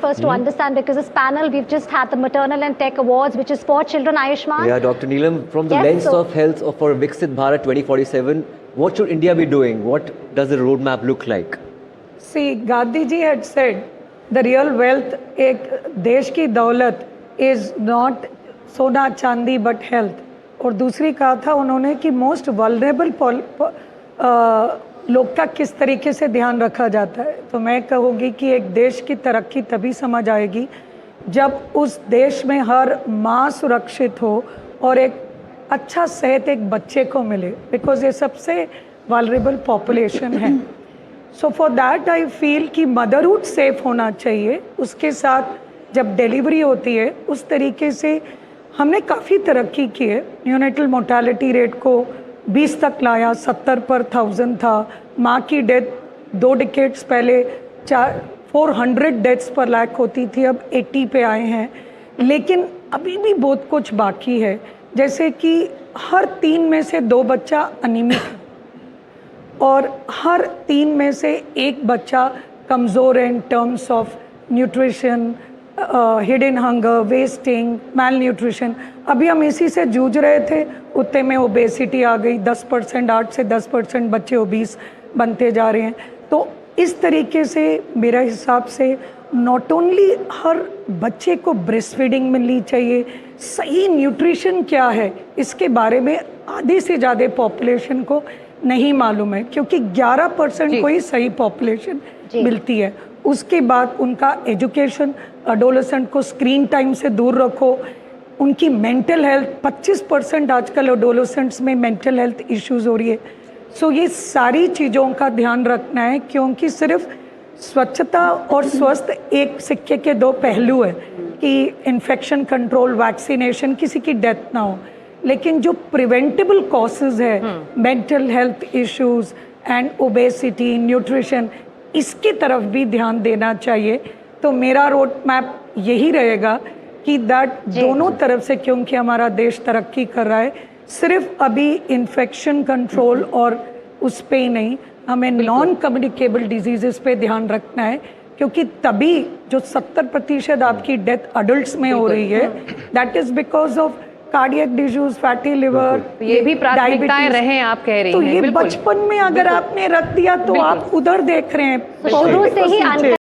for us to understand, because this panel, we've just had the Maternal and Tech Awards, which is for children, Ayushmann. Yeah, Dr. Neelam, from the lens of health for Viksit Bharat 2047, what should India be doing? What does the roadmap look like? See, Gandhi ji had said, the real wealth, एक देश की दौलत is not सोना चांदी but health. और दूसरी कहा था उन्होंने कि मोस्ट वल्नरेबल लोग का किस तरीके से ध्यान रखा जाता है। तो मैं कहूँगी कि एक देश की तरक्की तभी समझ आएगी जब उस देश में हर माँ सुरक्षित हो और एक अच्छा सेहत एक बच्चे को मिले, बिकॉज ये सबसे वल्नरेबल पॉपुलेशन है। So for that I feel कि मदरहुड सेफ होना चाहिए, उसके साथ जब डिलीवरी होती है उस तरीके से हमने काफ़ी तरक्की की है। न्यूनेटल मोर्टालिटी रेट को 20 तक लाया, 70 पर 1000 था। माँ की डेथ 2 डिकेड्स पहले 400 डेथ्स पर लाख होती थी, अब 80 पे आए हैं। लेकिन अभी भी बहुत कुछ बाकी है, जैसे कि हर 3 में से 2 बच्चा अनीमिक है और हर 3 में से 1 बच्चा कमज़ोर है in terms of nutrition, hidden hunger, wasting, malnutrition. अभी हम इसी से जूझ रहे थे, उतने में ओबेसिटी आ गई, 10%, 8 से 10% बच्चे ओबीस बनते जा रहे हैं। तो इस तरीके से मेरा हिसाब से नॉट ओनली हर बच्चे को ब्रेस्ट फीडिंग मिलनी चाहिए, सही न्यूट्रिशन क्या है इसके बारे में आधे से ज़्यादा पॉपुलेशन को नहीं मालूम है, क्योंकि 11% को ही सही पॉपुलेशन मिलती है। उसके बाद उनका एजुकेशन, एडोलेसेंट को स्क्रीन टाइम से दूर रखो, उनकी मेंटल हेल्थ, 25% आजकल एडोलेसेंट्स में मेंटल हेल्थ इश्यूज हो रही है। सो ये सारी चीज़ों का ध्यान रखना है, क्योंकि सिर्फ स्वच्छता और स्वस्थ एक सिक्के के 2 पहलू है कि इन्फेक्शन कंट्रोल, वैक्सीनेशन, किसी की डेथ ना हो। लेकिन जो प्रिवेंटेबल कॉजेज है, mental health issues and obesity, nutrition, इसकी तरफ भी ध्यान देना चाहिए। तो मेरा रोड मैप यही रहेगा कि दैट दोनों तरफ से, क्योंकि हमारा देश तरक्की कर रहा है, सिर्फ अभी इन्फेक्शन कंट्रोल और उस पे ही नहीं, हमें नॉन कम्युनिकेबल डिजीज़ पे ध्यान रखना है, क्योंकि तभी जो 70% आपकी डेथ अडल्ट्स में हो रही है, that is because of cardiac disease, fatty liver, ये भी प्राथमिकताएं रहे, आप कह रही हैं। तो ये बचपन में अगर आपने रख दिया तो आप उधर देख रहे हैं। शुरू से ही